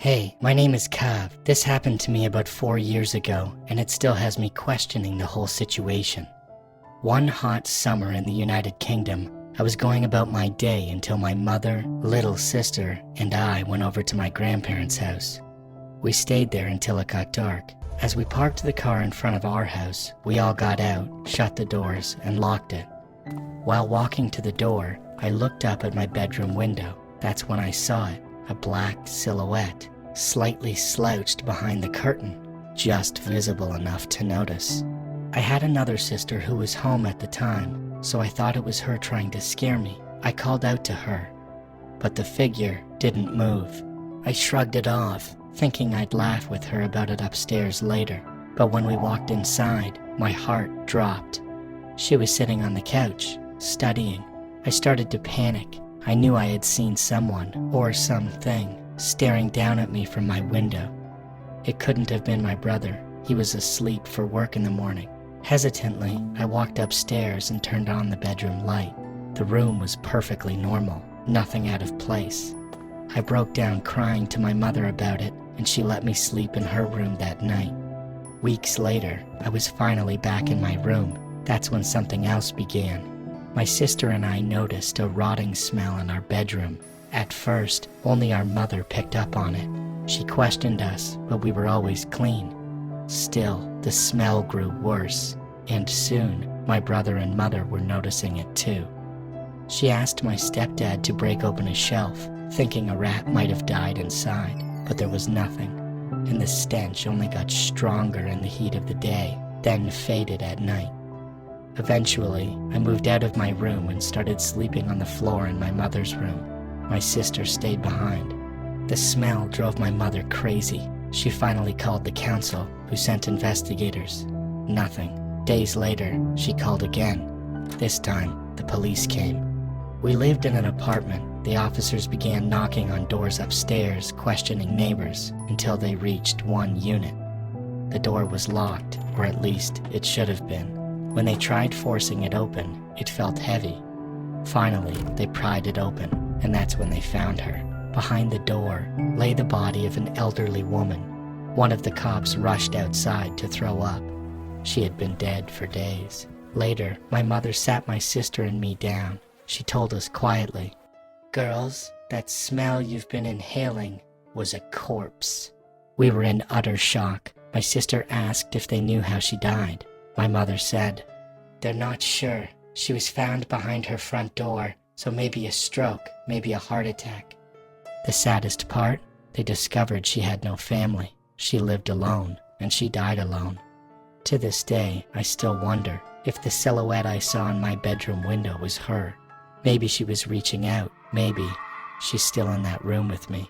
Hey, my name is Kav. This happened to me about 4 years ago, and it still has me questioning the whole situation. One hot summer in the United Kingdom, I was going about my day until my mother, little sister, and I went over to my grandparents' house. We stayed there until it got dark. As we parked the car in front of our house, we all got out, shut the doors, and locked it. While walking to the door, I looked up at my bedroom window. That's when I saw it, a black silhouette, slightly slouched behind the curtain, just visible enough to notice. I had another sister who was home at the time, so I thought it was her trying to scare me. I called out to her, but the figure didn't move. I shrugged it off, thinking I'd laugh with her about it upstairs later, but when we walked inside, my heart dropped. She was sitting on the couch, studying. I started to panic. I knew I had seen someone, or something, staring down at me from my window. It couldn't have been my brother. He was asleep for work in the morning. Hesitantly, I walked upstairs and turned on the bedroom light. The room was perfectly normal, nothing out of place. I broke down crying to my mother about it, and she let me sleep in her room that night. Weeks later, I was finally back in my room. That's when something else began. My sister and I noticed a rotting smell in our bedroom. At first, only our mother picked up on it. She questioned us, but we were always clean. Still, the smell grew worse, and soon, my brother and mother were noticing it too. She asked my stepdad to break open a shelf, thinking a rat might have died inside, but there was nothing, and the stench only got stronger in the heat of the day, then faded at night. Eventually, I moved out of my room and started sleeping on the floor in my mother's room. My sister stayed behind. The smell drove my mother crazy. She finally called the council, who sent investigators. Nothing. Days later, she called again. This time, the police came. We lived in an apartment. The officers began knocking on doors upstairs, questioning neighbors, until they reached one unit. The door was locked, or at least it should have been. When they tried forcing it open, it felt heavy. Finally, they pried it open, and that's when they found her. Behind the door lay the body of an elderly woman. One of the cops rushed outside to throw up. She had been dead for days. Later, my mother sat my sister and me down. She told us quietly, "Girls, that smell you've been inhaling was a corpse." We were in utter shock. My sister asked if they knew how she died. My mother said, "They're not sure. She was found behind her front door, so maybe a stroke, maybe a heart attack." The saddest part, they discovered she had no family. She lived alone, and she died alone. To this day, I still wonder if the silhouette I saw in my bedroom window was her. Maybe she was reaching out. Maybe she's still in that room with me.